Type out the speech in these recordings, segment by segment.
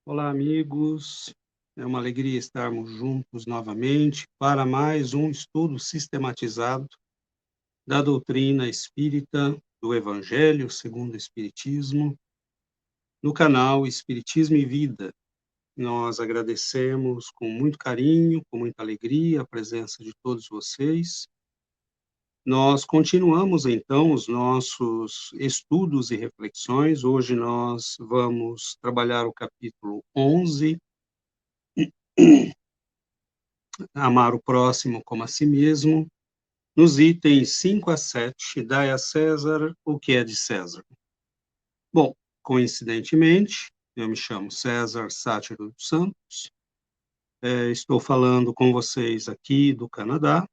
Olá, amigos. É uma alegria estarmos juntos novamente para mais um estudo sistematizado da doutrina espírita do Evangelho segundo o Espiritismo, no canal Espiritismo e Vida. Nós agradecemos com muito carinho, com muita alegria a presença de todos vocês. Nós continuamos então os nossos estudos e reflexões. Hoje nós vamos trabalhar o capítulo 11. Amar o próximo como a si mesmo, nos itens 5 a 7, dai a César o que é de César. Bom, coincidentemente, eu me chamo César Sátiro dos Santos, estou falando com vocês aqui do Canadá,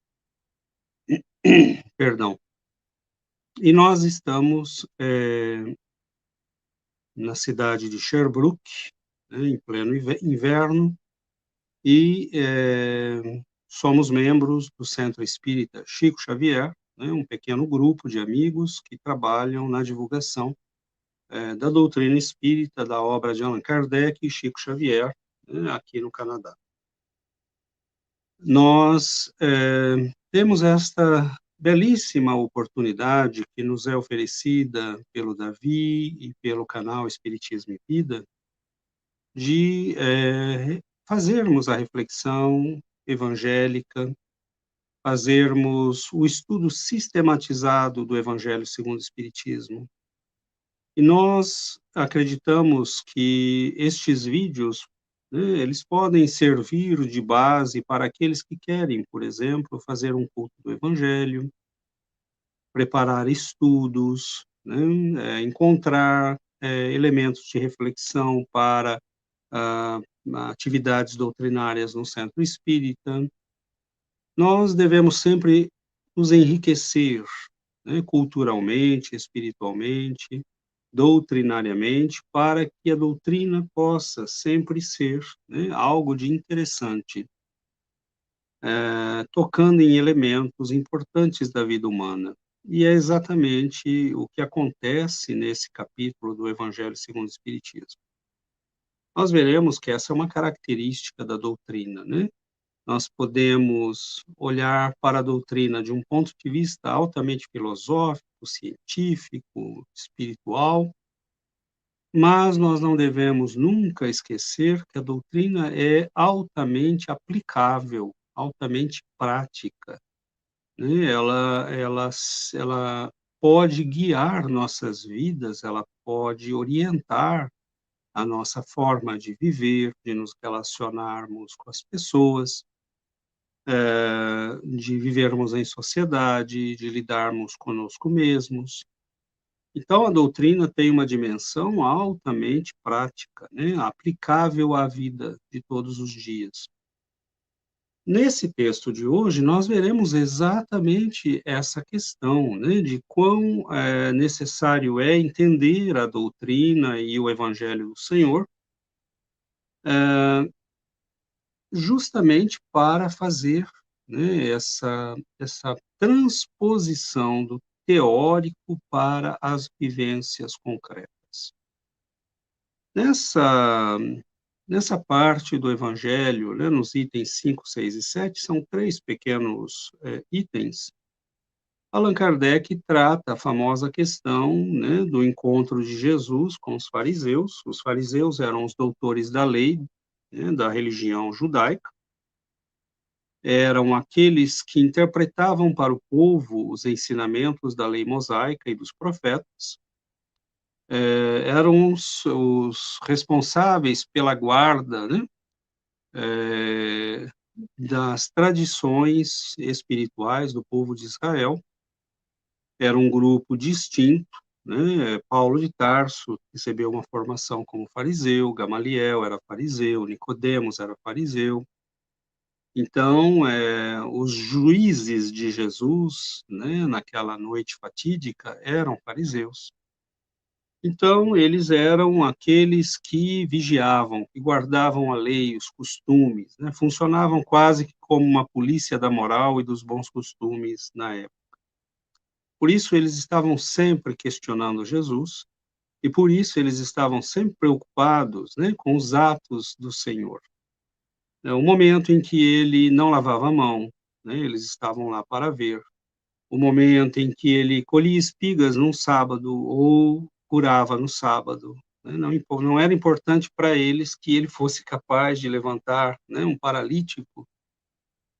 perdão, e nós estamos na cidade de Sherbrooke, né, em pleno inverno, e somos membros do Centro Espírita Chico Xavier, né, um pequeno grupo de amigos que trabalham na divulgação da doutrina espírita, da obra de Allan Kardec e Chico Xavier, né, aqui no Canadá. Nós temos esta belíssima oportunidade que nos é oferecida pelo Davi e pelo canal Espiritismo e Vida, de fazermos a reflexão evangélica, fazermos o estudo sistematizado do Evangelho segundo o Espiritismo. E nós acreditamos que estes vídeos, né, eles podem servir de base para aqueles que querem, por exemplo, fazer um culto do Evangelho, preparar estudos, né, encontrar elementos de reflexão para ah, atividades doutrinárias no centro espírita. Nós devemos sempre nos enriquecer, né, culturalmente, espiritualmente, doutrinariamente, para que a doutrina possa sempre ser, né, algo de interessante, tocando em elementos importantes da vida humana. E é exatamente o que acontece nesse capítulo do Evangelho segundo o Espiritismo. Nós veremos que essa é uma característica da doutrina, né? Nós podemos olhar para a doutrina de um ponto de vista altamente filosófico, científico, espiritual, mas nós não devemos nunca esquecer que a doutrina é altamente aplicável, altamente prática, né? Ela pode guiar nossas vidas, ela pode orientar a nossa forma de viver, de nos relacionarmos com as pessoas, de vivermos em sociedade, de lidarmos conosco mesmos. Então, a doutrina tem uma dimensão altamente prática, né, aplicável à vida de todos os dias. Nesse texto de hoje, nós veremos exatamente essa questão, né, de quão necessário é entender a doutrina e o Evangelho do Senhor, justamente para fazer, né, essa transposição do teórico para as vivências concretas. Nessa nessa parte do Evangelho, né, nos itens 5, 6 e 7, são 3 pequenos itens. Allan Kardec trata a famosa questão, né, do encontro de Jesus com os fariseus. Os fariseus eram os doutores da lei, né, da religião judaica, eram aqueles que interpretavam para o povo os ensinamentos da lei mosaica e dos profetas, eram os responsáveis pela guarda, né, das tradições espirituais do povo de Israel. Era um grupo distinto, né? Paulo de Tarso recebeu uma formação como fariseu, Gamaliel era fariseu, Nicodemos era fariseu. Então, os juízes de Jesus, né, naquela noite fatídica, eram fariseus. Então, eles eram aqueles que vigiavam, que guardavam a lei, os costumes, né, funcionavam quase que como uma polícia da moral e dos bons costumes na época. Por isso, eles estavam sempre questionando Jesus, e por isso eles estavam sempre preocupados, né, com os atos do Senhor. O momento em que ele não lavava a mão, né, eles estavam lá para ver. O momento em que ele colhia espigas num sábado ou curava no sábado, né, não era importante para eles que ele fosse capaz de levantar, né, um paralítico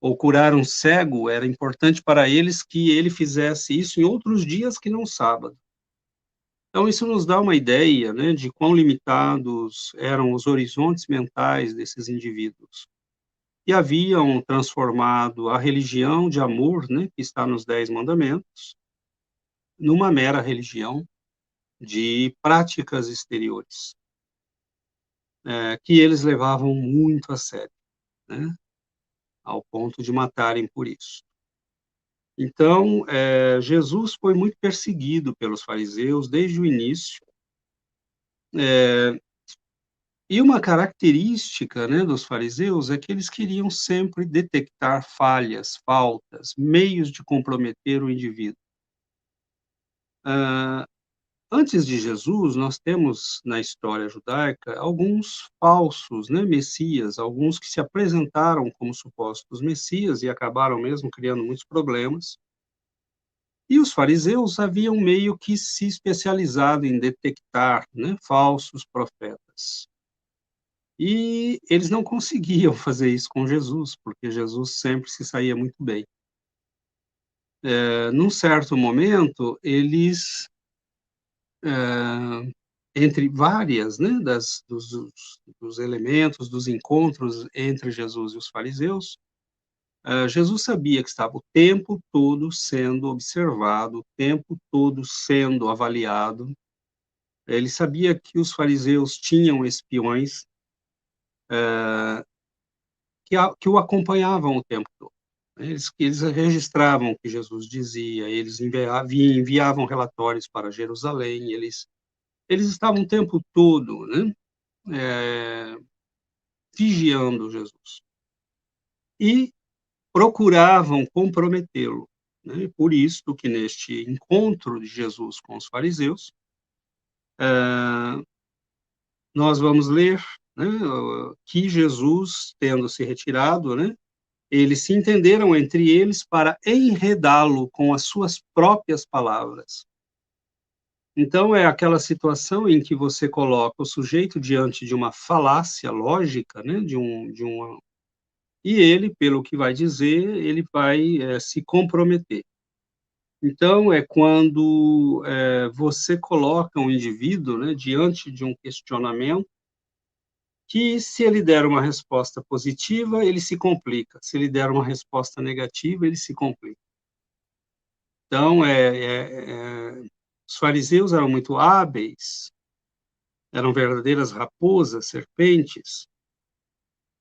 ou curar um cego, era importante para eles que ele fizesse isso em outros dias que não sábado. Então isso nos dá uma ideia, né, de quão limitados eram os horizontes mentais desses indivíduos, que haviam transformado a religião de amor, né, que está nos 10 mandamentos, numa mera religião de práticas exteriores, que eles levavam muito a sério, né, ao ponto de matarem por isso. Então, Jesus foi muito perseguido pelos fariseus desde o início, e uma característica, né, dos fariseus é que eles queriam sempre detectar falhas, faltas, meios de comprometer o indivíduo. Ah, Antes de Jesus, nós temos na história judaica alguns falsos, né, messias, alguns que se apresentaram como supostos messias e acabaram mesmo criando muitos problemas. E os fariseus haviam meio que se especializado em detectar, né, falsos profetas. E eles não conseguiam fazer isso com Jesus, porque Jesus sempre se saía muito bem. Num certo momento, eles, entre várias, né, dos elementos, dos encontros entre Jesus e os fariseus, Jesus sabia que estava o tempo todo sendo observado, o tempo todo sendo avaliado. Ele sabia que os fariseus tinham espiões que o acompanhavam o tempo todo. Eles registravam o que Jesus dizia, eles enviavam relatórios para Jerusalém, eles estavam o tempo todo, né, eh, vigiando Jesus e procuravam comprometê-lo, né. Por isso que neste encontro de Jesus com os fariseus, nós vamos ler, né, que Jesus, tendo se retirado, né, eles se entenderam entre eles para enredá-lo com as suas próprias palavras. Então, é aquela situação em que você coloca o sujeito diante de uma falácia lógica, né, e ele, pelo que vai dizer, ele vai, se comprometer. Então, é quando, você coloca um indivíduo, né, diante de um questionamento que, se ele der uma resposta positiva, ele se complica, se ele der uma resposta negativa, ele se complica. Então, os fariseus eram muito hábeis, eram verdadeiras raposas, serpentes,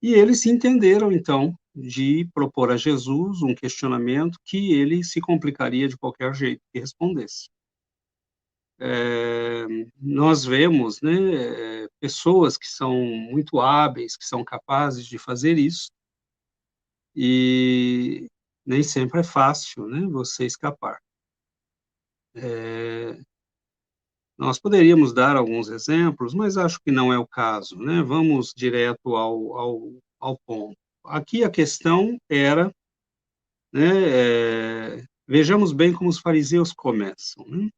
e eles se entenderam, então, de propor a Jesus um questionamento que ele se complicaria de qualquer jeito que respondesse. Nós vemos, né, pessoas que são muito hábeis, que são capazes de fazer isso, e nem sempre é fácil, né, você escapar. Eh, Nós poderíamos dar alguns exemplos, mas acho que não é o caso, né? Vamos direto ao ponto. Aqui a questão era, né, vejamos bem como os fariseus começam, né?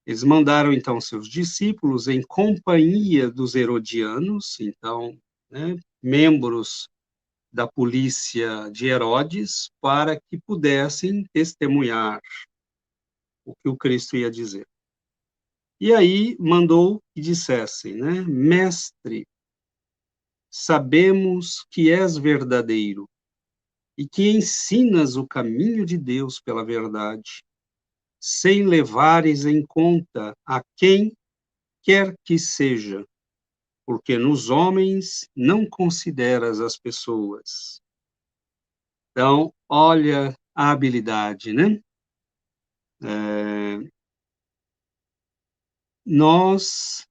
Eles mandaram então seus discípulos em companhia dos herodianos, então, né, membros da polícia de Herodes, para que pudessem testemunhar o que o Cristo ia dizer. E aí mandou que dissessem, né, mestre, sabemos que és verdadeiro e que ensinas o caminho de Deus pela verdade, sem levares em conta a quem quer que seja, porque nos homens não consideras as pessoas. Então, olha a habilidade, né? Nós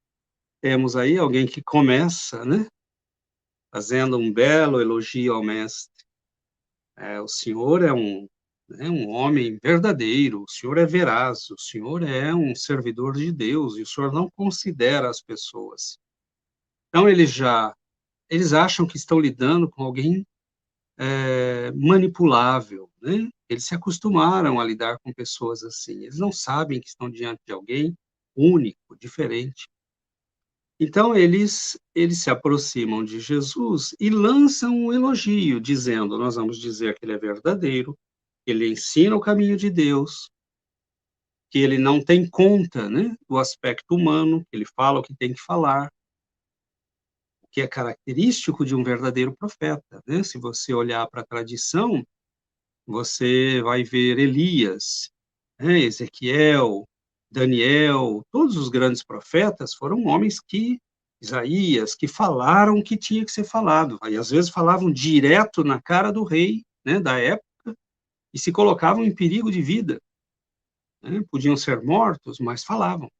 temos aí alguém que começa, né, fazendo um belo elogio ao mestre. O senhor é um né, um homem verdadeiro, o senhor é veraz, o senhor é um servidor de Deus e o senhor não considera as pessoas. Então eles acham que estão lidando com alguém manipulável, né? Eles se acostumaram a lidar com pessoas assim. Eles não sabem que estão diante de alguém único, diferente. Então eles se aproximam de Jesus e lançam um elogio, dizendo: nós vamos dizer que ele é verdadeiro, que ele ensina o caminho de Deus, que ele não tem conta, né, do aspecto humano, que ele fala o que tem que falar, o que é característico de um verdadeiro profeta, né? Se você olhar para a tradição, você vai ver Elias, né, Ezequiel, Daniel, todos os grandes profetas foram homens que, Isaías, que falaram o que tinha que ser falado, e às vezes falavam direto na cara do rei, né, da época, e se colocavam em perigo de vida, né, podiam ser mortos, mas falavam,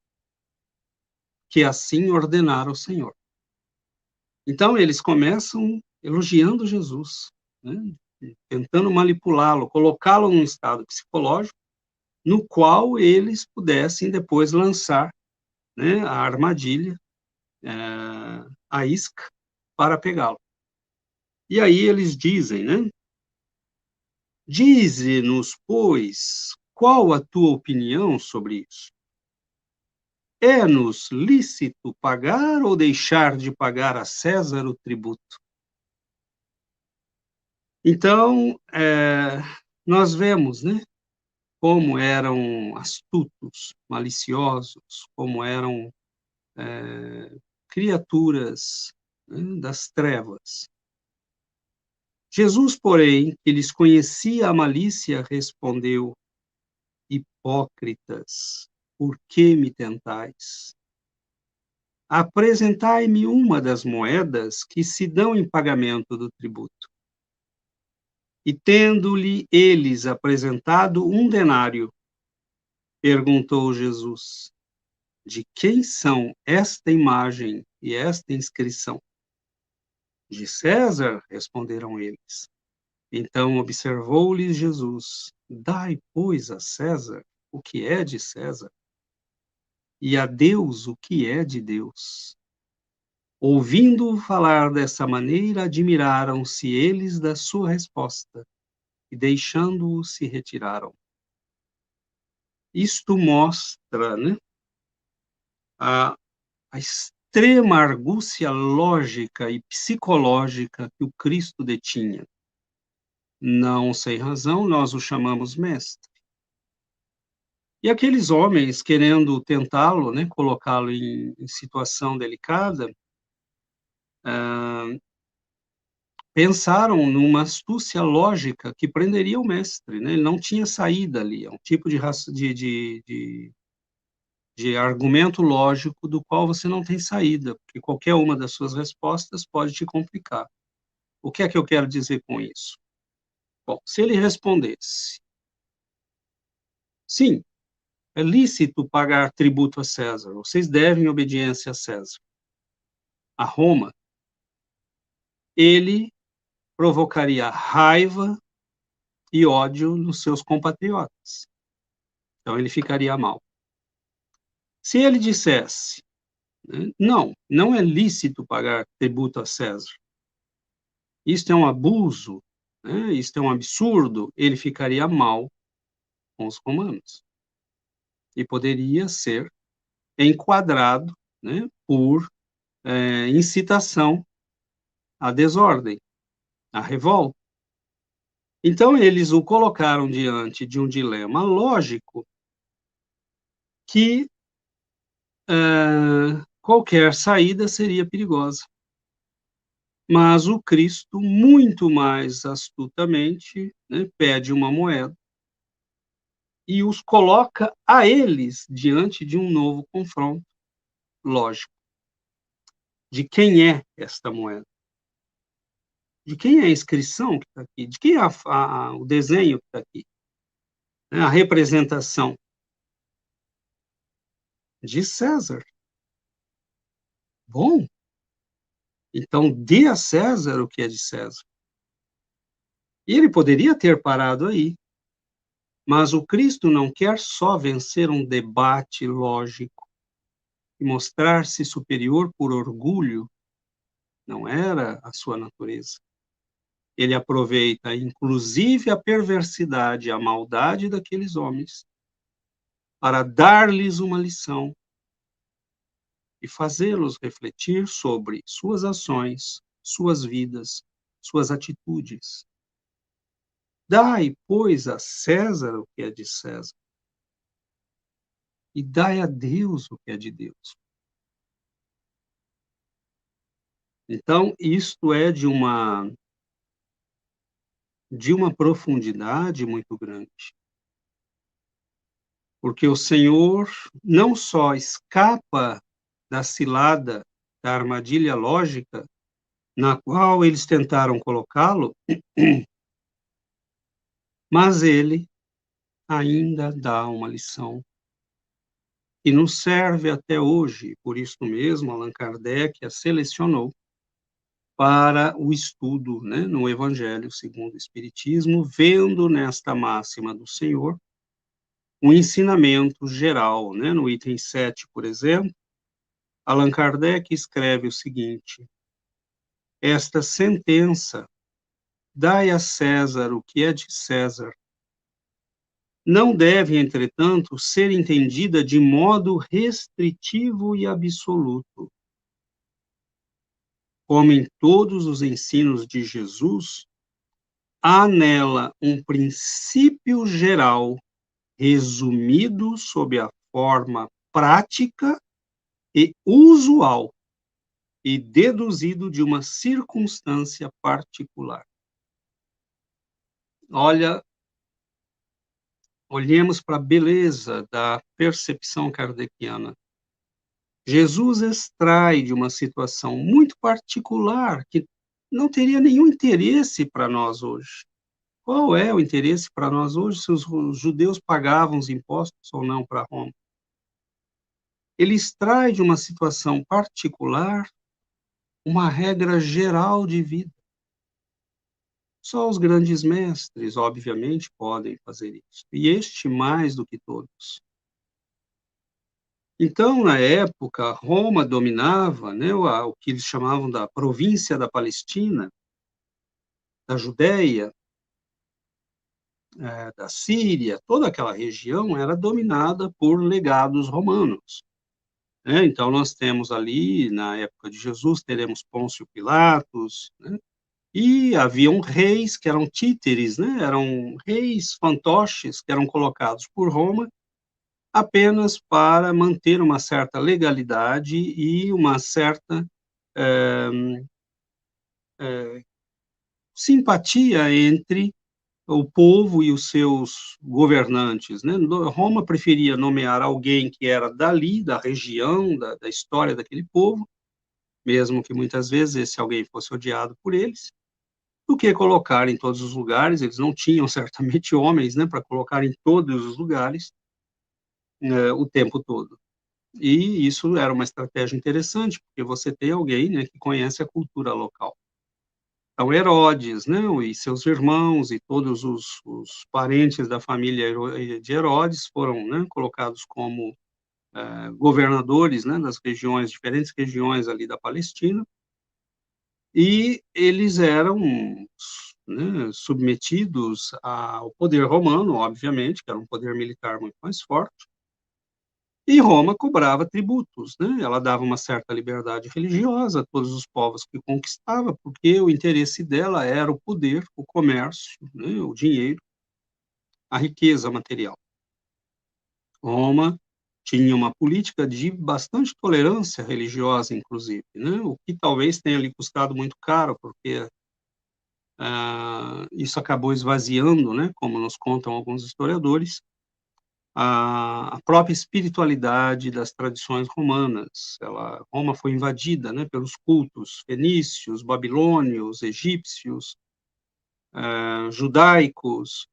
que assim ordenara o Senhor. Então eles começam elogiando Jesus, né, tentando manipulá-lo, colocá-lo num estado psicológico no qual eles pudessem depois lançar, né, a armadilha, a isca, para pegá-lo. E aí eles dizem, né, dize-nos, pois, qual a tua opinião sobre isso? É-nos lícito pagar ou deixar de pagar a César o tributo? Então, nós vemos, né, como eram astutos, maliciosos, como eram criaturas, né, das trevas. Jesus, porém, que lhes conhecia a malícia, respondeu: hipócritas, por que me tentais? Apresentai-me uma das moedas que se dão em pagamento do tributo. E tendo-lhe eles apresentado um denário, perguntou Jesus: de quem são esta imagem e esta inscrição? De César, responderam eles. Então observou-lhes Jesus: dai, pois, a César o que é de César, e a Deus o que é de Deus. Ouvindo-o falar dessa maneira, admiraram-se eles da sua resposta, e deixando-o se retiraram. Isto mostra, né, a, a extrema argúcia lógica e psicológica que o Cristo detinha. Não sem razão, nós o chamamos mestre. E aqueles homens, querendo tentá-lo, né, colocá-lo em situação delicada, pensaram numa astúcia lógica que prenderia o mestre, né? Ele não tinha saída ali, é um tipo de argumento lógico do qual você não tem saída, porque qualquer uma das suas respostas pode te complicar. O que é que eu quero dizer com isso? Bom, se ele respondesse: sim, é lícito pagar tributo a César, vocês devem obediência a César, a Roma, ele provocaria raiva e ódio nos seus compatriotas. Então ele ficaria mal. Se ele dissesse: não, não é lícito pagar tributo a César, isto é um abuso, né, isto é um absurdo, ele ficaria mal com os romanos e poderia ser enquadrado, né, por incitação à desordem, à revolta. Então eles o colocaram diante de um dilema lógico que qualquer saída seria perigosa. Mas o Cristo, muito mais astutamente, né, pede uma moeda e os coloca a eles diante de um novo confronto lógico. De quem é esta moeda? De quem é a inscrição que está aqui? De quem é o desenho que está aqui? A representação de César. Bom, então dê a César o que é de César. E ele poderia ter parado aí, Mas o Cristo não quer só vencer um debate lógico e mostrar-se superior por orgulho, não era a sua natureza. Ele aproveita, inclusive, a perversidade, a maldade daqueles homens, para dar-lhes uma lição e fazê-los refletir sobre suas ações, suas vidas, suas atitudes. Dai, pois, a César o que é de César, e dai a Deus o que é de Deus. Então, isto é de uma profundidade muito grande, porque o Senhor não só escapa da cilada, da armadilha lógica na qual eles tentaram colocá-lo, mas ele ainda dá uma lição que nos serve até hoje. Por isso mesmo, Allan Kardec a selecionou para o estudo, né, no Evangelho segundo o Espiritismo, vendo nesta máxima do Senhor um ensinamento geral, né? No item 7, por exemplo, Allan Kardec escreve o seguinte: esta sentença, dai a César o que é de César, não deve, entretanto, ser entendida de modo restritivo e absoluto. Como em todos os ensinos de Jesus, há nela um princípio geral resumido sob a forma prática e usual e deduzido de uma circunstância particular. Olha, olhemos para a beleza da percepção kardeciana. Jesus extrai de uma situação muito particular que não teria nenhum interesse para nós hoje. Qual é o interesse para nós hoje se os judeus pagavam os impostos ou não para Roma? Ele extrai de uma situação particular uma regra geral de vida. Só os grandes mestres, obviamente, podem fazer isso, e este mais do que todos. Então, na época, Roma dominava, né, o que eles chamavam da província da Palestina, da Judéia, da Síria, toda aquela região era dominada por legados romanos, né? Então, nós temos ali, na época de Jesus, teremos Pôncio Pilatos, né? E haviam reis que eram títeres, né? Eram reis fantoches que eram colocados por Roma apenas para manter uma certa legalidade e uma certa eh, simpatia entre o povo e os seus governantes, né? Roma preferia nomear alguém que era dali, da região, da história daquele povo, mesmo que muitas vezes esse alguém fosse odiado por eles, do que colocar em todos os lugares. Eles não tinham certamente homens, né, para colocar em todos os lugares, o tempo todo. E isso era uma estratégia interessante, porque você tem alguém, né, que conhece a cultura local. Então, Herodes, né, e seus irmãos e todos os parentes da família de Herodes foram, né, colocados como governadores, né, das regiões, diferentes regiões ali da Palestina, e eles eram, né, submetidos ao poder romano, obviamente, que era um poder militar muito mais forte, e Roma cobrava tributos, né? Ela dava uma certa liberdade religiosa a todos os povos que conquistava, porque o interesse dela era o poder, o comércio, né? O dinheiro, a riqueza material. Roma tinha uma política de bastante tolerância religiosa, inclusive, né? O que talvez tenha lhe custado muito caro, porque isso acabou esvaziando, né? Como nos contam alguns historiadores, a própria espiritualidade das tradições romanas. Roma foi invadida, né, pelos cultos fenícios, babilônios, egípcios, judaicos,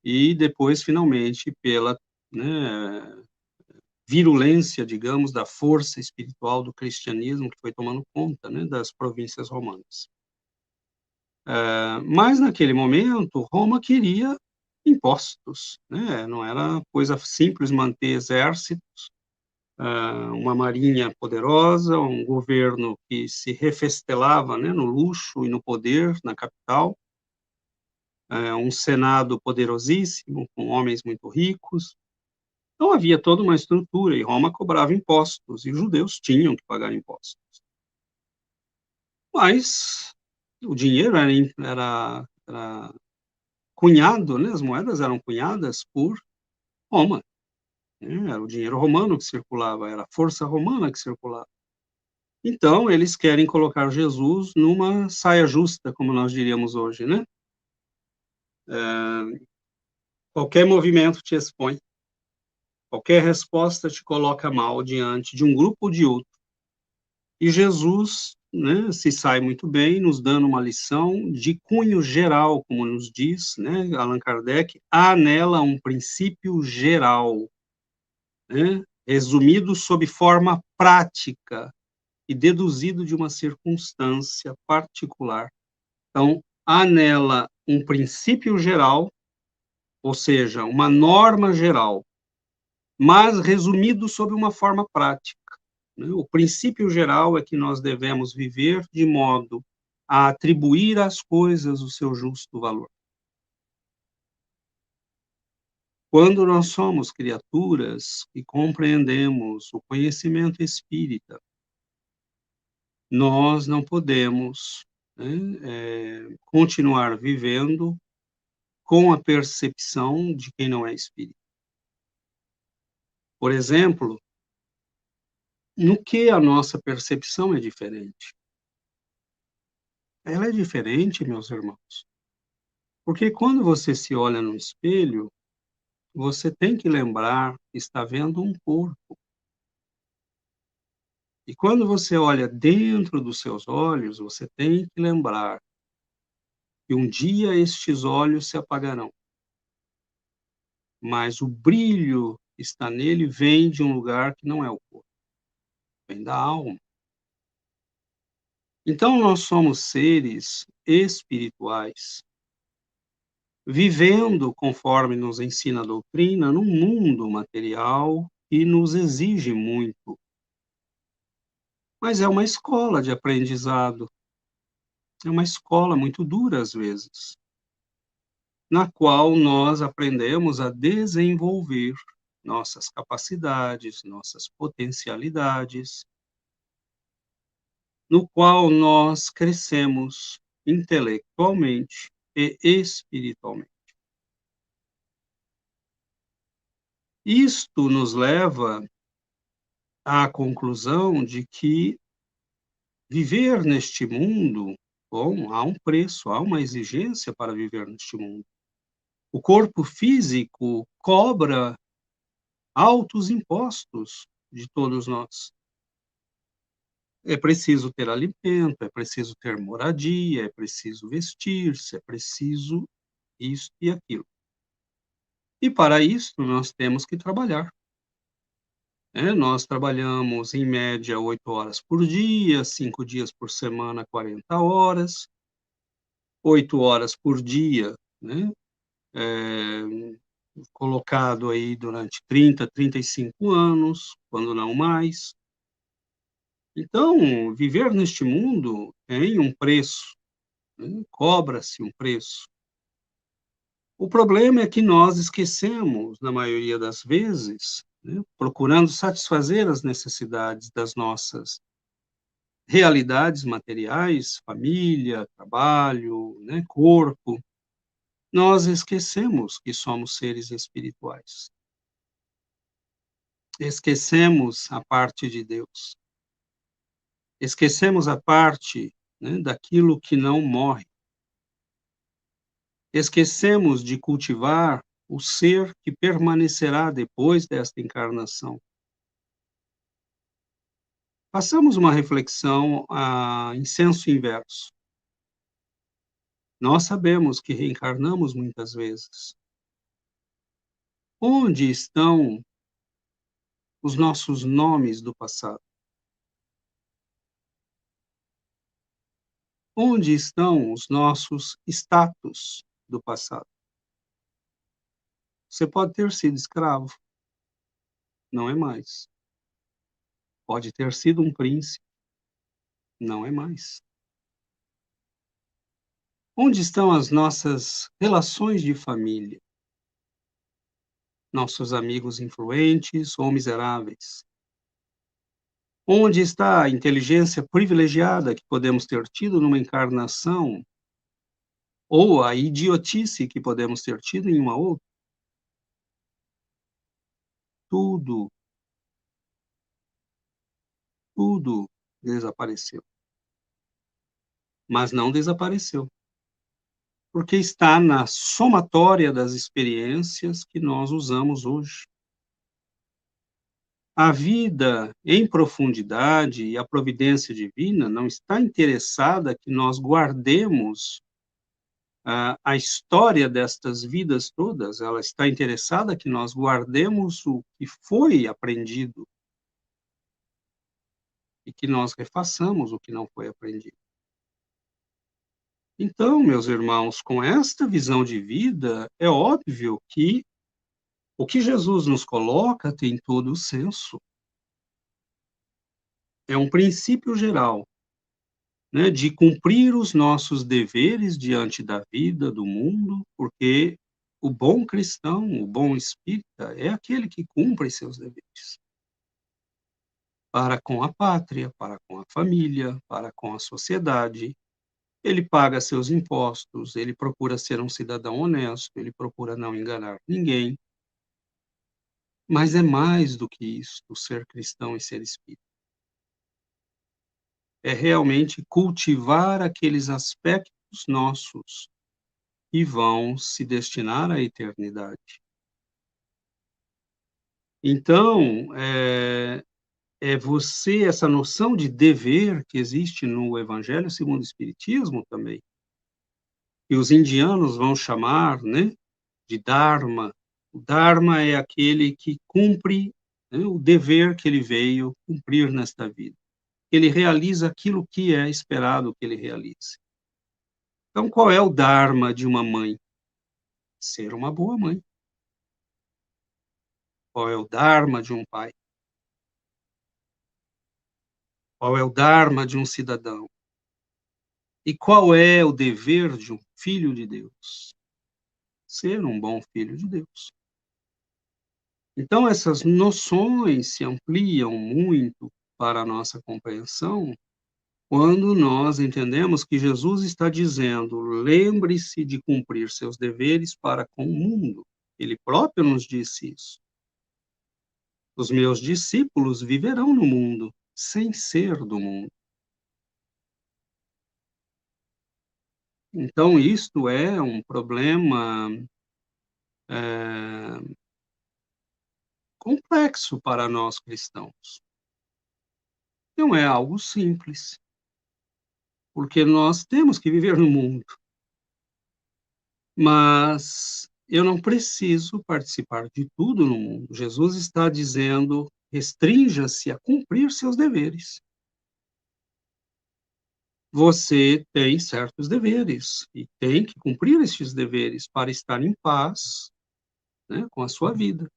e depois, finalmente, pela, né, virulência, digamos, da força espiritual do cristianismo que foi tomando conta, né, das províncias romanas. Mas, naquele momento, Roma queria impostos, né, não era coisa simples manter exércitos, uma marinha poderosa, um governo que se refestelava, né, no luxo e no poder na capital, um senado poderosíssimo, com homens muito ricos. Então havia toda uma estrutura, e Roma cobrava impostos, e os judeus tinham que pagar impostos. Mas o dinheiro era cunhado, né, as moedas eram cunhadas por Roma, né, era o dinheiro romano que circulava, era a força romana que circulava. Então eles querem colocar Jesus numa saia justa, como nós diríamos hoje, né. Qualquer movimento te expõe, qualquer resposta te coloca mal diante de um grupo ou de outro. E Jesus, né, se sai muito bem, nos dando uma lição de cunho geral, como nos diz, né, Allan Kardec, há nela um princípio geral, né, resumido sob forma prática e deduzido de uma circunstância particular. Então, há nela um princípio geral, ou seja, uma norma geral, mas resumido sob uma forma prática, né. O princípio geral é que nós devemos viver de modo a atribuir às coisas o seu justo valor. Quando nós somos criaturas e compreendemos o conhecimento espírita, nós não podemos, né, continuar vivendo com a percepção de quem não é espírita. Por exemplo, no que a nossa percepção é diferente? Ela é diferente, meus irmãos, porque quando você se olha no espelho, você tem que lembrar que está vendo um corpo. E quando você olha dentro dos seus olhos, você tem que lembrar que um dia estes olhos se apagarão, mas o brilho que está nele vem de um lugar que não é o corpo, vem da alma. Então nós somos seres espirituais, vivendo conforme nos ensina a doutrina, num mundo material que nos exige muito, mas é uma escola de aprendizado, é uma escola muito dura às vezes, na qual nós aprendemos a desenvolver nossas capacidades, nossas potencialidades, no qual nós crescemos intelectualmente e espiritualmente. Isto nos leva à conclusão de que viver neste mundo, bom, há um preço, há uma exigência para viver neste mundo. O corpo físico cobra altos impostos de todos nós. É preciso ter alimento, é preciso ter moradia, é preciso vestir-se, é preciso isso e aquilo. E para isso nós temos que trabalhar, né. Nós trabalhamos em média 8 horas por dia, 5 dias por semana, 40 horas, 8 horas por dia, né, eh, colocado aí durante 30, 35 anos, quando não mais. Então, viver neste mundo tem um preço, né, cobra-se um preço. O problema é que nós esquecemos, na maioria das vezes, né, procurando satisfazer as necessidades das nossas realidades materiais, família, trabalho, né, corpo, nós esquecemos que somos seres espirituais. Esquecemos a parte de Deus. Esquecemos a parte, né, daquilo que não morre. Esquecemos de cultivar o ser que permanecerá depois desta encarnação. Façamos uma reflexão em senso inverso. Nós sabemos que reencarnamos muitas vezes. Onde estão os nossos nomes do passado? Onde estão os nossos status do passado? Você pode ter sido escravo, não é mais. Pode ter sido um príncipe, não é mais. Onde estão as nossas relações de família? Nossos amigos influentes ou miseráveis? Onde está a inteligência privilegiada que podemos ter tido numa encarnação, ou a idiotice que podemos ter tido em uma outra? Tudo, tudo desapareceu. Mas não desapareceu, porque está na somatória das experiências que nós usamos hoje. A vida em profundidade e a providência divina não está interessada que nós guardemos a história destas vidas todas, ela está interessada que nós guardemos o que foi aprendido e que nós refaçamos o que não foi aprendido. Então, meus irmãos, com esta visão de vida, é óbvio que o que Jesus nos coloca tem todo o senso. É um princípio geral, né, de cumprir os nossos deveres diante da vida, do mundo, porque o bom cristão, o bom espírita, é aquele que cumpre seus deveres. Para com a pátria, para com a família, para com a sociedade. Ele paga seus impostos, ele procura ser um cidadão honesto, ele procura não enganar ninguém. Mas é mais do que isto, ser cristão e ser espírita. É realmente cultivar aqueles aspectos nossos que vão se destinar à eternidade. Então, é você, essa noção de dever que existe no Evangelho segundo o Espiritismo também, que os indianos vão chamar, né, de Dharma. O Dharma é aquele que cumpre, né, o dever que ele veio cumprir nesta vida. Ele realiza aquilo que é esperado que ele realize. Então, qual é o Dharma de uma mãe? Ser uma boa mãe. Qual é o Dharma de um pai? Qual é o Dharma de um cidadão? E qual é o dever de um filho de Deus? Ser um bom filho de Deus. Então, essas noções se ampliam muito para a nossa compreensão quando nós entendemos que Jesus está dizendo: lembre-se de cumprir seus deveres para com o mundo. Ele próprio nos disse isso. Os meus discípulos viverão no mundo, sem ser do mundo. Então, isto é um problema eh, complexo para nós cristãos. Não é algo simples, porque nós temos que viver no mundo, mas eu não preciso participar de tudo no mundo. Jesus está dizendo: restrinja-se a cumprir seus deveres. Você tem certos deveres e tem que cumprir estes deveres para estar em paz, né, com a sua vida.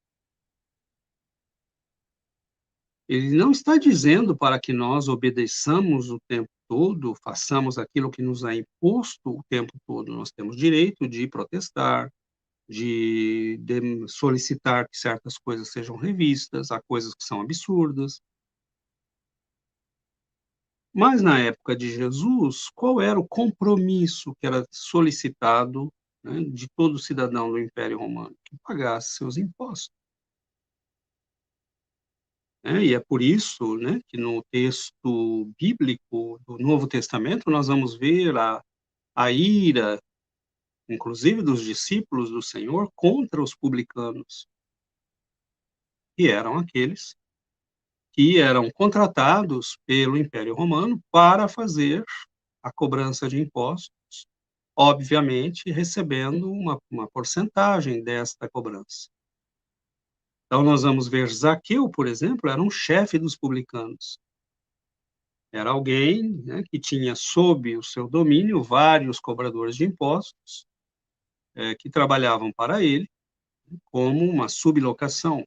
Ele não está dizendo para que nós obedeçamos o tempo todo, façamos aquilo que nos é imposto o tempo todo. Nós temos direito de protestar, de solicitar que certas coisas sejam revistas, há coisas que são absurdas. Mas na época de Jesus, qual era o compromisso que era solicitado, né, de todo cidadão do Império Romano? Que pagasse seus impostos. Né? E é por isso, né, que no texto bíblico do Novo Testamento nós vamos ver a ira, inclusive dos discípulos do Senhor, contra os publicanos, que eram aqueles que eram contratados pelo Império Romano para fazer a cobrança de impostos, obviamente recebendo uma porcentagem desta cobrança. Então, nós vamos ver Zaqueu, por exemplo, era um chefe dos publicanos. Era alguém, né, que tinha sob o seu domínio vários cobradores de impostos, que trabalhavam para ele, como uma sublocação.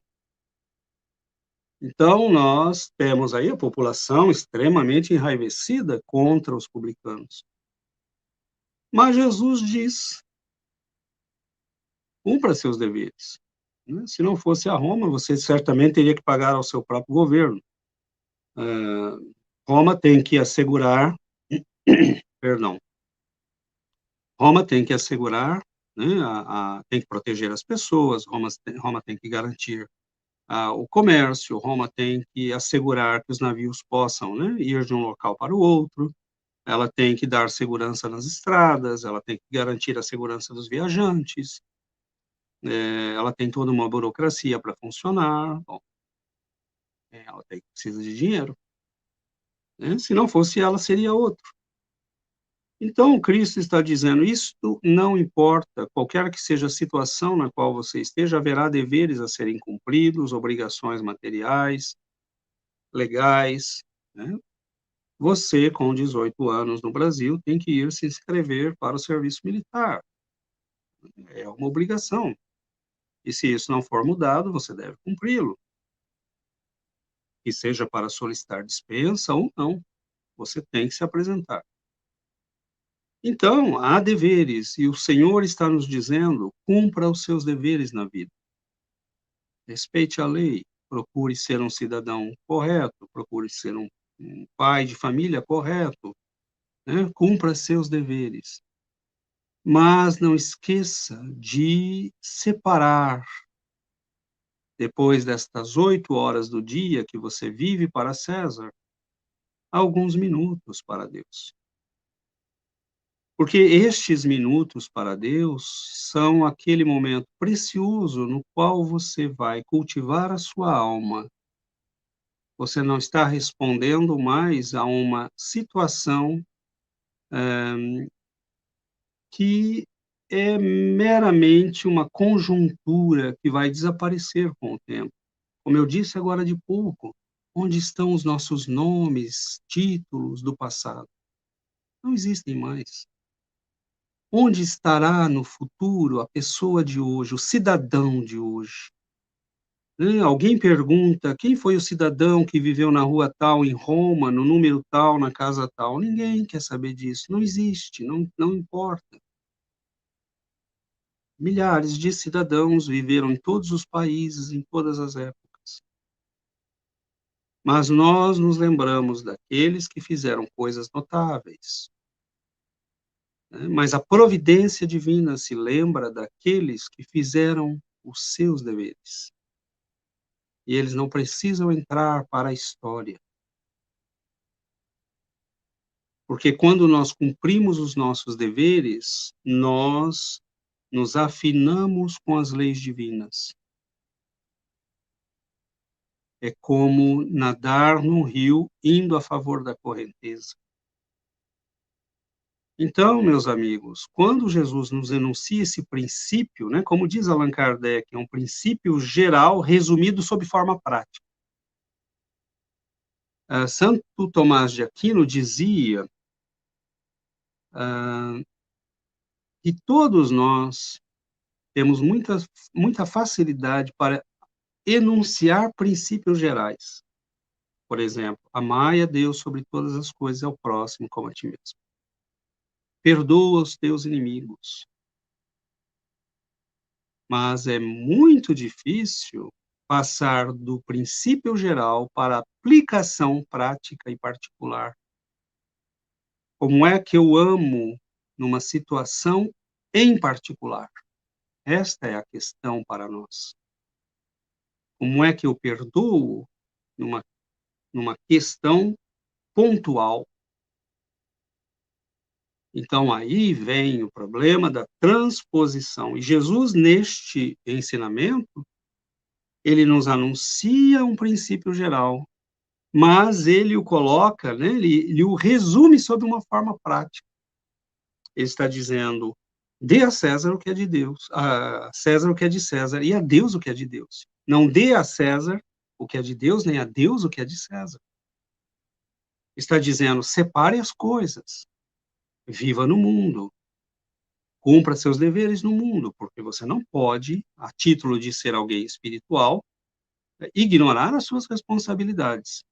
Então, nós temos aí a população extremamente enraivecida contra os publicanos. Mas Jesus diz: cumpra seus deveres. Né? Se não fosse a Roma, você certamente teria que pagar ao seu próprio governo. Ah, Roma tem que assegurar, perdão, Roma tem que assegurar, né, tem que proteger as pessoas, Roma tem que garantir o comércio, Roma tem que assegurar que os navios possam, né, ir de um local para o outro, ela tem que dar segurança nas estradas, ela tem que garantir a segurança dos viajantes, ela tem toda uma burocracia para funcionar, bom, ela precisa de dinheiro, né? Se não fosse ela, seria outro. Então, Cristo está dizendo: isto não importa, qualquer que seja a situação na qual você esteja, haverá deveres a serem cumpridos, obrigações materiais, legais, né? Você, com 18 anos no Brasil, tem que ir se inscrever para o serviço militar. É uma obrigação. E se isso não for mudado, você deve cumpri-lo. E seja para solicitar dispensa ou não, você tem que se apresentar. Então, há deveres, e o Senhor está nos dizendo: cumpra os seus deveres na vida. Respeite a lei, procure ser um cidadão correto, procure ser um pai de família correto, né? Cumpra seus deveres. Mas não esqueça de separar, depois destas 8 horas do dia que você vive para César, alguns minutos para Deus. Porque estes minutos para Deus são aquele momento precioso no qual você vai cultivar a sua alma. Você não está respondendo mais a uma situação que é meramente uma conjuntura que vai desaparecer com o tempo. Como eu disse agora de pouco, onde estão os nossos nomes, títulos do passado? Não existem mais. Onde estará no futuro a pessoa de hoje, o cidadão de hoje? Né? Alguém pergunta: quem foi o cidadão que viveu na rua tal, em Roma, no número tal, na casa tal? Ninguém quer saber disso, não existe, não importa. Milhares de cidadãos viveram em todos os países, em todas as épocas. Mas nós nos lembramos daqueles que fizeram coisas notáveis, né? Mas a providência divina se lembra daqueles que fizeram os seus deveres. E eles não precisam entrar para a história. Porque quando nós cumprimos os nossos deveres, nós nos afinamos com as leis divinas. É como nadar no rio indo a favor da correnteza. Então, meus amigos, quando Jesus nos enuncia esse princípio, né, como diz Allan Kardec, é um princípio geral resumido sob forma prática. Santo Tomás de Aquino dizia que todos nós temos muita facilidade para enunciar princípios gerais. Por exemplo, amai a Deus sobre todas as coisas e ao próximo como a ti mesmo. Perdoa os teus inimigos. Mas é muito difícil passar do princípio geral para a aplicação prática e particular. Como é que eu amo numa situação em particular? Esta é a questão para nós. Como é que eu perdoo numa questão pontual? Então, aí vem o problema da transposição. E Jesus, neste ensinamento, ele nos anuncia um princípio geral, mas ele o coloca, né, ele o resume sob uma forma prática. Ele está dizendo: dê a César o que é de Deus, a César o que é de César, e a Deus o que é de Deus. Não dê a César o que é de Deus, nem a Deus o que é de César. Está dizendo: separe as coisas, viva no mundo, Cumpra seus deveres no mundo, porque você não pode, a título de ser alguém espiritual, ignorar as suas responsabilidades.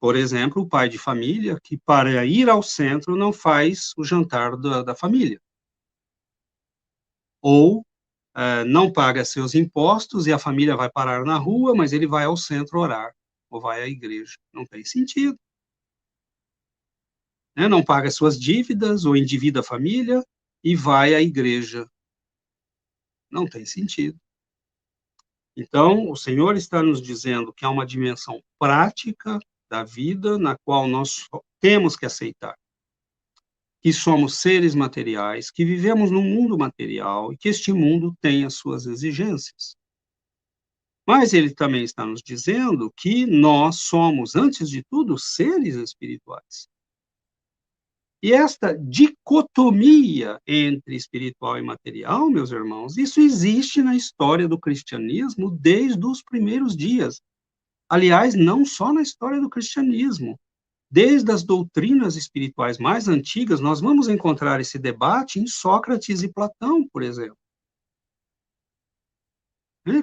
Por exemplo, o pai de família que, para ir ao centro, não faz o jantar da família. Ou não paga seus impostos e a família vai parar na rua, mas ele vai ao centro orar, ou vai à igreja. Não tem sentido. Né? Não paga suas dívidas, ou endivida a família, e vai à igreja. Não tem sentido. Então, o Senhor está nos dizendo que há uma dimensão prática da vida na qual nós temos que aceitar que somos seres materiais, que vivemos num mundo material e que este mundo tem as suas exigências. Mas ele também está nos dizendo que nós somos, antes de tudo, seres espirituais. E esta dicotomia entre espiritual e material, meus irmãos, isso existe na história do cristianismo desde os primeiros dias. Aliás, não só na história do cristianismo. Desde as doutrinas espirituais mais antigas, nós vamos encontrar esse debate em Sócrates e Platão, por exemplo.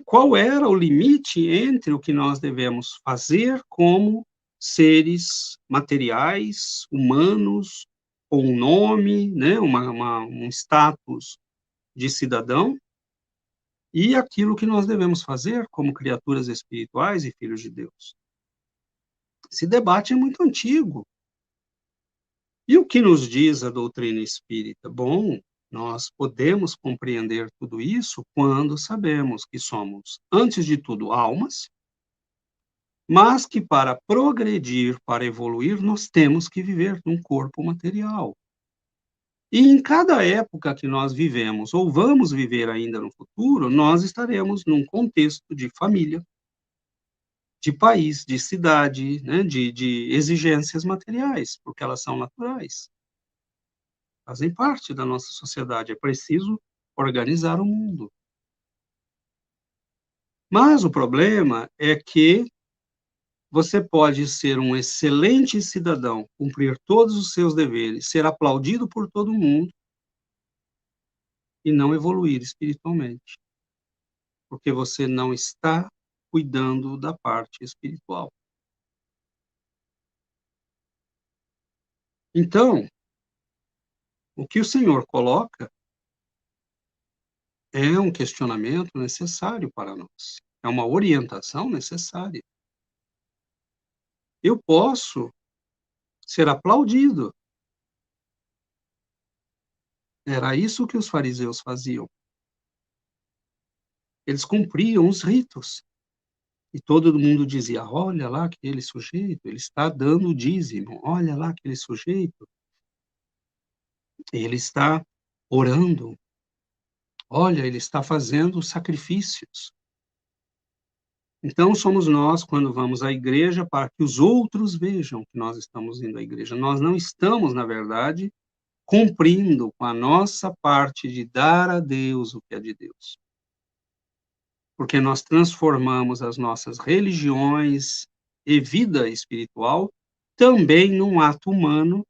Qual era o limite entre o que nós devemos fazer como seres materiais, humanos, com um nome, né, um status de cidadão, e aquilo que nós devemos fazer como criaturas espirituais e filhos de Deus? Esse debate é muito antigo. E o que nos diz a doutrina espírita? Bom, nós podemos compreender tudo isso quando sabemos que somos, antes de tudo, almas, mas que para progredir, para evoluir, nós temos que viver num corpo material. E em cada época que nós vivemos, ou vamos viver ainda no futuro, nós estaremos num contexto de família, de país, de cidade, né, de exigências materiais, porque elas são naturais. Fazem parte da nossa sociedade, é preciso organizar o mundo. Mas o problema é que você pode ser um excelente cidadão, cumprir todos os seus deveres, ser aplaudido por todo mundo e não evoluir espiritualmente, porque você não está cuidando da parte espiritual. Então, o que o Senhor coloca é um questionamento necessário para nós, é uma orientação necessária. Eu posso ser aplaudido. Era isso que os fariseus faziam. Eles cumpriam os ritos. E todo mundo dizia: olha lá aquele sujeito, ele está dando o dízimo. Olha lá aquele sujeito, ele está orando. Olha, ele está fazendo sacrifícios. Então, somos nós, quando vamos à igreja, para que os outros vejam que nós estamos indo à igreja. Nós não estamos, na verdade, cumprindo com a nossa parte de dar a Deus o que é de Deus. Porque nós transformamos as nossas religiões e vida espiritual também num ato humano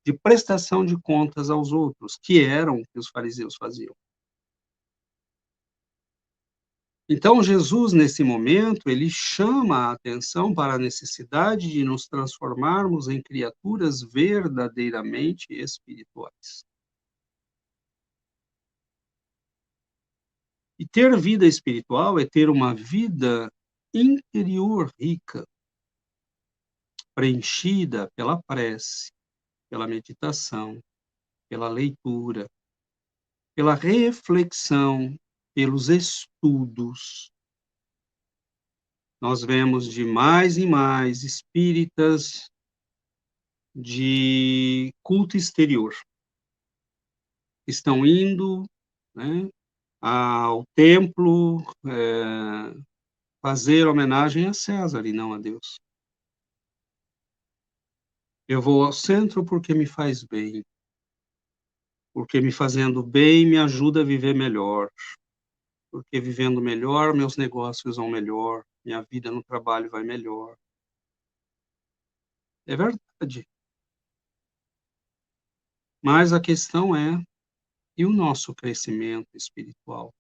de prestação de contas aos outros, que eram o que os fariseus faziam. Então, Jesus, nesse momento, ele chama a atenção para a necessidade de nos transformarmos em criaturas verdadeiramente espirituais. E ter vida espiritual é ter uma vida interior rica, preenchida pela prece, pela meditação, pela leitura, pela reflexão, pelos estudos. Nós vemos de mais em mais espíritas de culto exterior. Estão indo, né, ao templo, fazer homenagem a César e não a Deus. Eu vou ao centro porque me faz bem, porque me fazendo bem me ajuda a viver melhor, porque vivendo melhor meus negócios vão melhor, minha vida no trabalho vai melhor. É verdade. Mas a questão é E o nosso crescimento espiritual?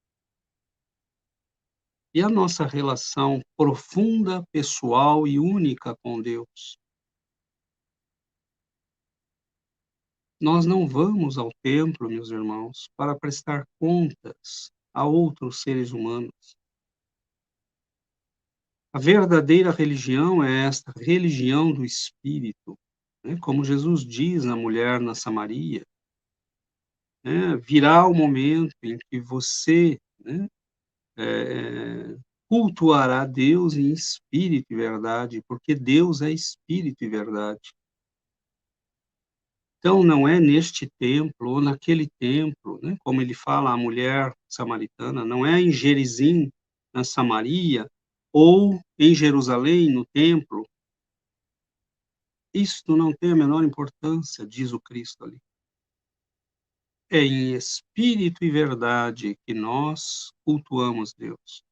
E a nossa relação profunda, pessoal e única com Deus? Nós não vamos ao templo, meus irmãos, para prestar contas a outros seres humanos. A verdadeira religião é esta religião do Espírito, né? Como Jesus diz à mulher na Samaria, né? Virá o momento em que você, né, cultuará Deus em espírito e verdade, porque Deus é espírito e verdade. Então, não é neste templo ou naquele templo, né, como ele fala à mulher samaritana, não é em Gerizim, na Samaria, ou em Jerusalém, no templo. Isto não tem a menor importância, diz o Cristo ali. É em espírito e verdade que nós cultuamos Deus.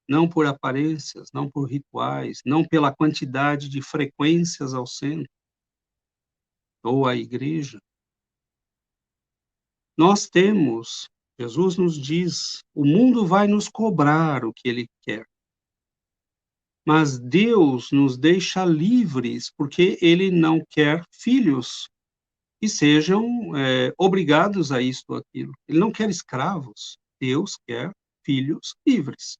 Não por aparências, não por rituais, não pela quantidade de frequências ao centro ou à igreja. Nós temos, Jesus nos diz, o mundo vai nos cobrar o que ele quer, mas Deus nos deixa livres, porque ele não quer filhos que sejam obrigados a isto ou aquilo. Ele não quer escravos, Deus quer filhos livres.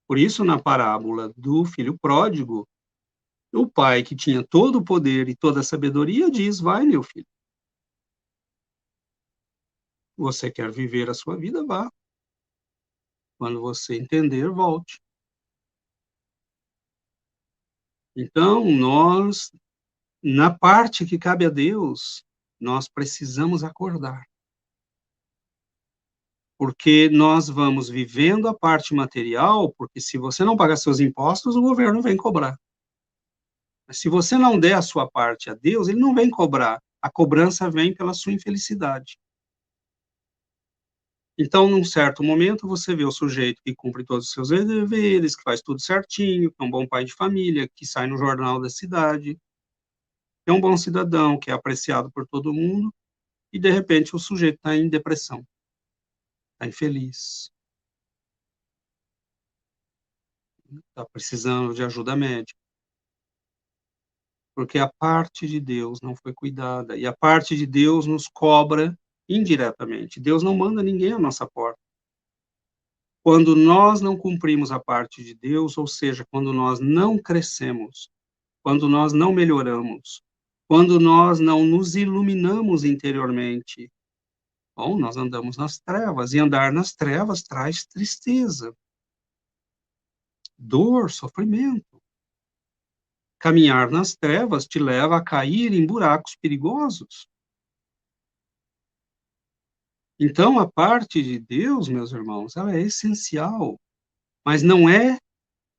Por isso, na parábola do filho pródigo, o pai que tinha todo o poder e toda a sabedoria diz: vai, meu filho, você quer viver a sua vida, vá. Quando você entender, volte. Então, nós, na parte que cabe a Deus, nós precisamos acordar. Porque nós vamos vivendo a parte material, porque se você não pagar seus impostos, o governo vem cobrar. Mas se você não der a sua parte a Deus, ele não vem cobrar. A cobrança vem pela sua infelicidade. Então, num certo momento, você vê o sujeito que cumpre todos os seus deveres, que faz tudo certinho, que é um bom pai de família, que sai no jornal da cidade, é um bom cidadão, que é apreciado por todo mundo, e de repente o sujeito está em depressão, está infeliz, está precisando de ajuda médica, porque a parte de Deus não foi cuidada, e a parte de Deus nos cobra indiretamente. Deus não manda ninguém à nossa porta. Quando nós não cumprimos a parte de Deus, ou seja, quando nós não crescemos, quando nós não melhoramos, quando nós não nos iluminamos interiormente, bom, nós andamos nas trevas, e andar nas trevas traz tristeza, dor, sofrimento. Caminhar nas trevas te leva a cair em buracos perigosos. Então, a parte de Deus, meus irmãos, ela é essencial, mas não é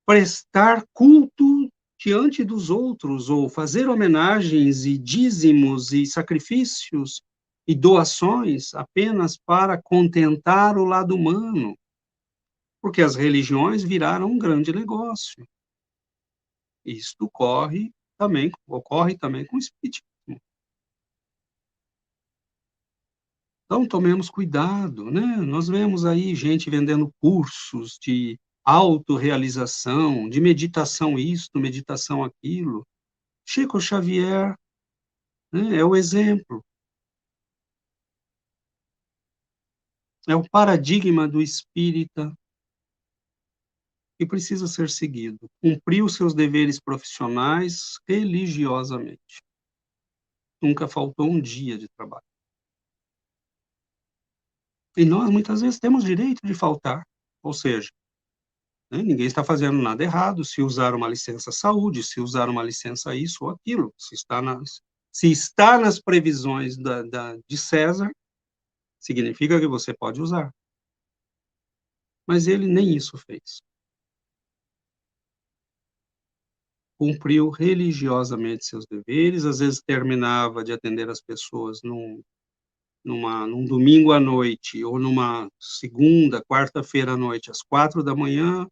prestar culto diante dos outros, ou fazer homenagens e dízimos e sacrifícios e doações apenas para contentar o lado humano, porque as religiões viraram um grande negócio. Isto ocorre também com o espiritismo. Então, tomemos cuidado, né? Nós vemos aí gente vendendo cursos de autorrealização, de meditação isto, meditação aquilo. Chico Xavier, né, é o exemplo, é o paradigma do espírita que precisa ser seguido. Cumpriu seus deveres profissionais religiosamente. Nunca faltou um dia de trabalho. E nós, muitas vezes, temos direito de faltar, ou seja, né, ninguém está fazendo nada errado se usar uma licença saúde, se usar uma licença isso ou aquilo, se está nas previsões de César, significa que você pode usar. Mas ele nem isso fez. Cumpriu religiosamente seus deveres, às vezes terminava de atender as pessoas num domingo à noite, ou numa segunda, quarta-feira à noite, às 4 da manhã,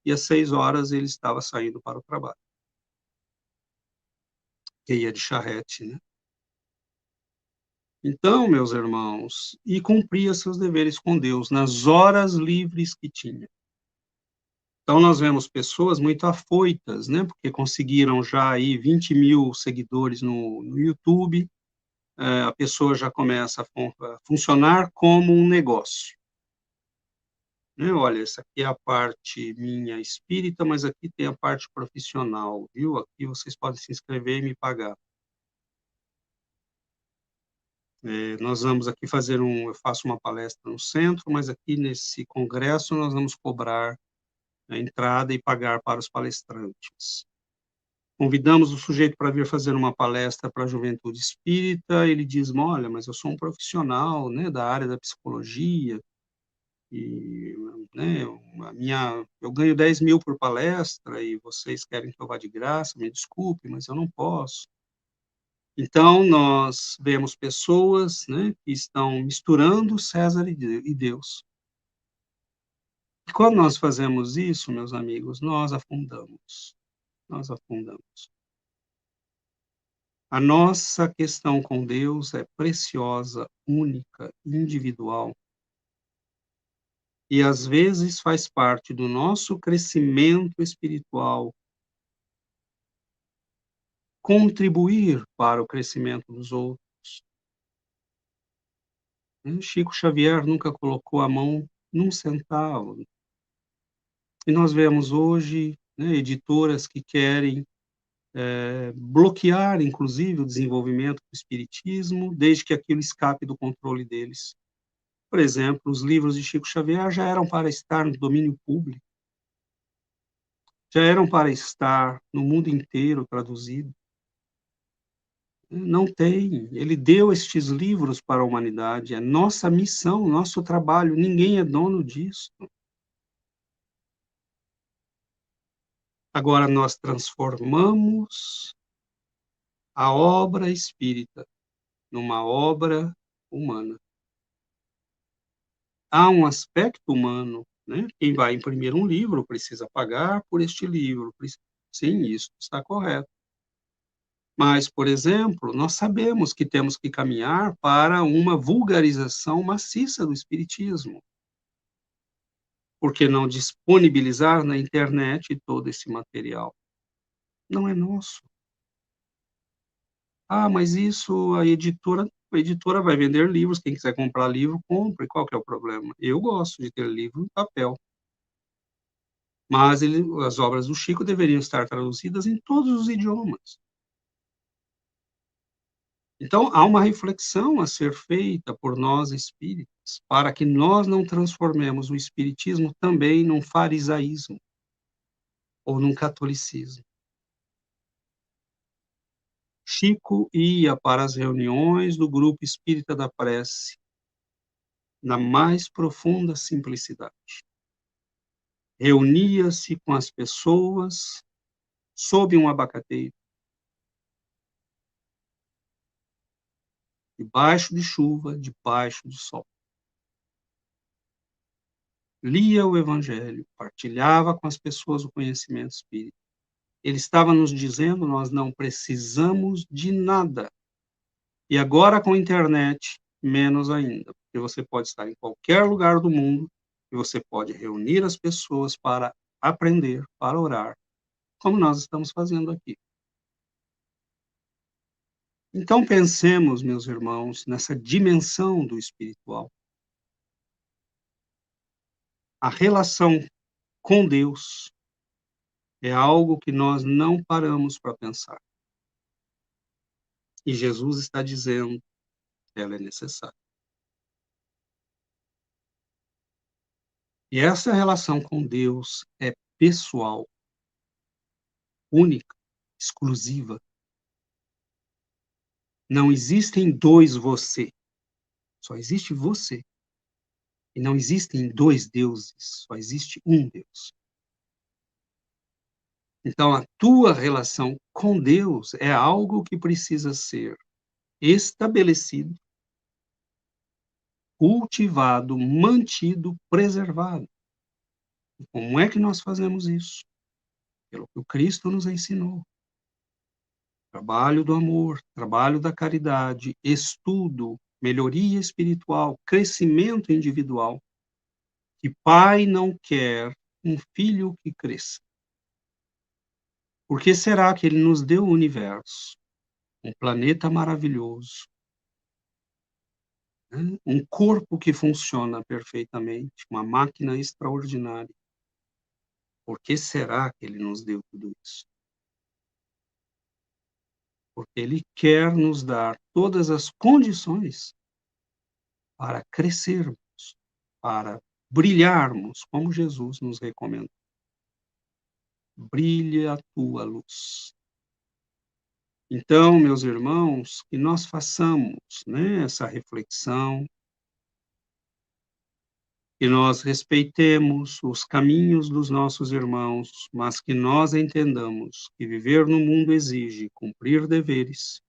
e às 6 horas ele estava saindo para o trabalho, que ia de charrete, né? Então, meus irmãos, e cumpria seus deveres com Deus nas horas livres que tinha. Então, nós vemos pessoas muito afoitas, né, porque conseguiram já aí 20.000 seguidores no YouTube, a pessoa já começa a funcionar como um negócio, né. "Olha, essa aqui é a parte minha espírita, mas aqui tem a parte profissional, viu. Aqui vocês podem se inscrever e me pagar. Nós vamos aqui fazer eu faço uma palestra no centro, mas aqui nesse congresso nós vamos cobrar a entrada e pagar para os palestrantes. Convidamos o sujeito para vir fazer uma palestra para a juventude espírita, ele diz: "Olha, mas eu sou um profissional, né, da área da psicologia e, né, eu ganho 10.000 por palestra e vocês querem que eu vá de graça, me desculpe, mas eu não posso". Então nós vemos pessoas, né, que estão misturando César e Deus. E quando nós fazemos isso, meus amigos, nós afundamos. A nossa questão com Deus é preciosa, única, individual, e às vezes faz parte do nosso crescimento espiritual contribuir para o crescimento dos outros, né. Chico Xavier nunca colocou a mão num centavo, e nós vemos hoje, né, editoras que querem, bloquear inclusive o desenvolvimento do espiritismo, desde que aquilo escape do controle deles. Por exemplo, os livros de Chico Xavier já eram para estar no domínio público, já eram para estar no mundo inteiro traduzido. Não tem, ele deu estes livros para a humanidade, é nossa missão, nosso trabalho, ninguém é dono disso. Agora nós transformamos a obra espírita numa obra humana. Há um aspecto humano, né, quem vai imprimir um livro precisa pagar por este livro, sim, isso está correto. Mas, por exemplo, nós sabemos que temos que caminhar para uma vulgarização maciça do espiritismo. Por que não disponibilizar na internet todo esse material? Não é nosso. "Ah, mas isso a editora vai vender livros, quem quiser comprar livro, compre, qual que é o problema?". Eu gosto de ter livro em papel, mas as obras do Chico deveriam estar traduzidas em todos os idiomas. Então, há uma reflexão a ser feita por nós espíritas, para que nós não transformemos o espiritismo também num farisaísmo ou num catolicismo. Chico ia para as reuniões do grupo espírita da prece, na mais profunda simplicidade. Reunia-se com as pessoas sob um abacateiro, debaixo de chuva, debaixo de sol. Lia o evangelho, partilhava com as pessoas o conhecimento espírita. Ele estava nos dizendo: nós não precisamos de nada. E agora com a internet, menos ainda, porque você pode estar em qualquer lugar do mundo e você pode reunir as pessoas para aprender, para orar, como nós estamos fazendo aqui. Então pensemos, meus irmãos, nessa dimensão do espiritual. A relação com Deus é algo que nós não paramos para pensar. E Jesus está dizendo: ela é necessária. E essa relação com Deus é pessoal, única, exclusiva. Não existem 2 você, só existe você. E não existem 2 deuses, só existe um Deus. Então a tua relação com Deus é algo que precisa ser estabelecido, cultivado, mantido, preservado. E como é que nós fazemos isso? Pelo que o Cristo nos ensinou. Trabalho do amor, trabalho da caridade, estudo, melhoria espiritual, crescimento individual, que pai não quer um filho que cresça. Por que será que ele nos deu o universo, um planeta maravilhoso, né, um corpo que funciona perfeitamente, uma máquina extraordinária? Por que será que ele nos deu tudo isso? Porque ele quer nos dar todas as condições para crescermos, para brilharmos, como Jesus nos recomenda. Brilha a tua luz. Então, meus irmãos, que nós façamos, né, essa reflexão, que nós respeitemos os caminhos dos nossos irmãos, mas que nós entendamos que viver no mundo exige cumprir deveres.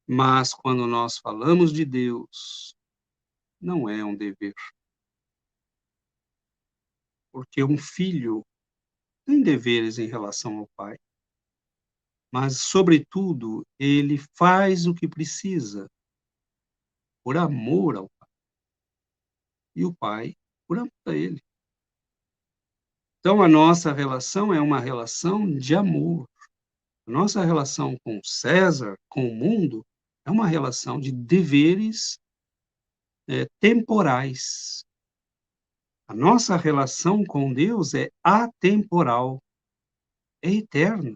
Mas quando nós falamos de Deus, não é um dever, porque um filho tem deveres em relação ao pai, mas, sobretudo, ele faz o que precisa por amor ao pai, e o pai por amor a ele. Então, a nossa relação é uma relação de amor. A nossa relação com César, com o mundo, é uma relação de deveres, temporais. A nossa relação com Deus é atemporal, é eterna.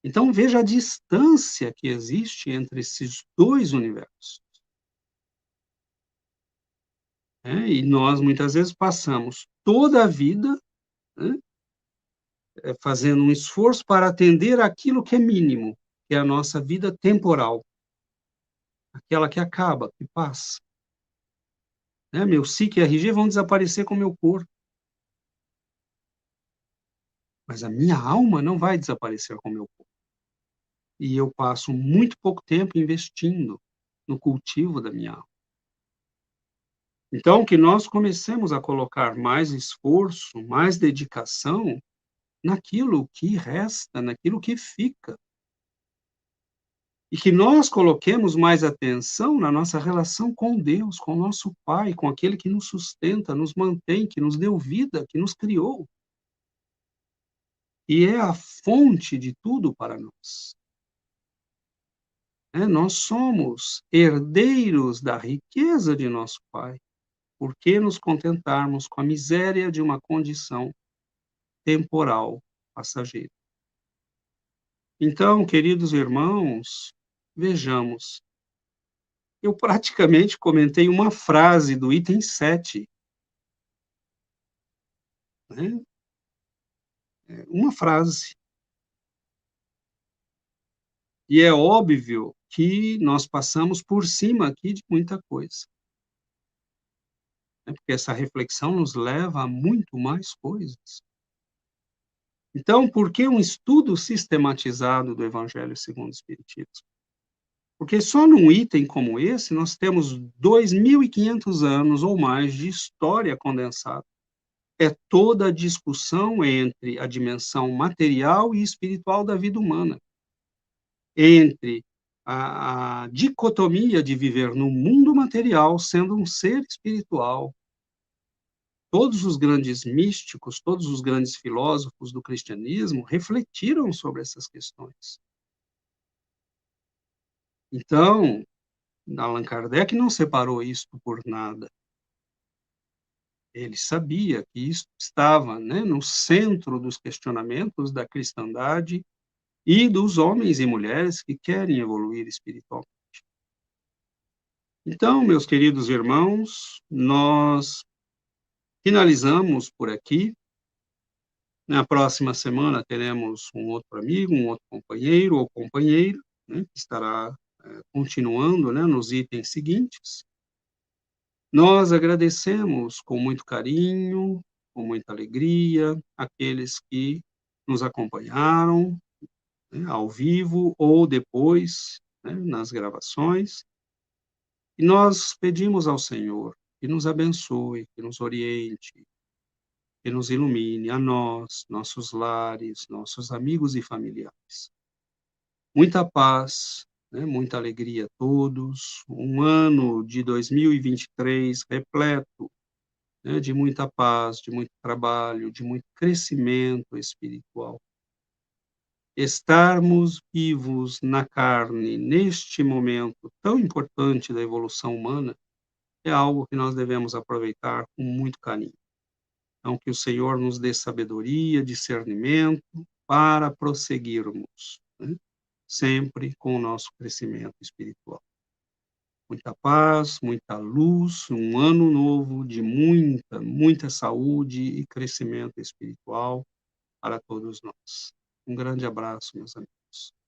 Então veja a distância que existe entre esses 2 universos, né, e nós muitas vezes passamos toda a vida, né, fazendo um esforço para atender aquilo que é mínimo, que é a nossa vida temporal, aquela que acaba, que passa, né, meu SIC e RG vão desaparecer com o meu corpo, mas a minha alma não vai desaparecer com o meu corpo. E eu passo muito pouco tempo investindo no cultivo da minha alma. Então, que nós comecemos a colocar mais esforço, mais dedicação naquilo que resta, naquilo que fica. E que nós coloquemos mais atenção na nossa relação com Deus, com o nosso Pai, com aquele que nos sustenta, nos mantém, que nos deu vida, que nos criou. E é a fonte de tudo para nós. Nós somos herdeiros da riqueza de nosso Pai. Por que nos contentarmos com a miséria de uma condição temporal, passageira? Então, queridos irmãos, vejamos, eu praticamente comentei uma frase do item 7, né, uma frase. E é óbvio que nós passamos por cima aqui de muita coisa, né, porque essa reflexão nos leva a muito mais coisas. Então, por que um estudo sistematizado do Evangelho segundo o Espiritismo? Porque só num item como esse nós temos 2.500 anos ou mais de história condensada. É toda a discussão entre a dimensão material e espiritual da vida humana, entre a dicotomia de viver no mundo material sendo um ser espiritual. Todos os grandes místicos, todos os grandes filósofos do cristianismo refletiram sobre essas questões. Então, Allan Kardec não separou isto por nada. Ele sabia que isso estava, né, no centro dos questionamentos da cristandade e dos homens e mulheres que querem evoluir espiritualmente. Então, meus queridos irmãos, nós finalizamos por aqui. Na próxima semana teremos um outro amigo, um outro companheiro ou companheira, né, que estará continuando, né, nos itens seguintes. Nós agradecemos com muito carinho, com muita alegria, aqueles que nos acompanharam, né, ao vivo ou depois, né, nas gravações. E nós pedimos ao Senhor que nos abençoe, que nos oriente, que nos ilumine a nós, nossos lares, nossos amigos e familiares. Muita paz, né? Muita alegria a todos. Um ano de 2023 repleto, né, de muita paz, de muito trabalho, de muito crescimento espiritual. Estarmos vivos na carne neste momento tão importante da evolução humana é algo que nós devemos aproveitar com muito carinho. Então, que o Senhor nos dê sabedoria, discernimento para prosseguirmos, né, sempre com o nosso crescimento espiritual. Muita paz, muita luz, um ano novo de muita, muita saúde e crescimento espiritual para todos nós. Um grande abraço, meus amigos.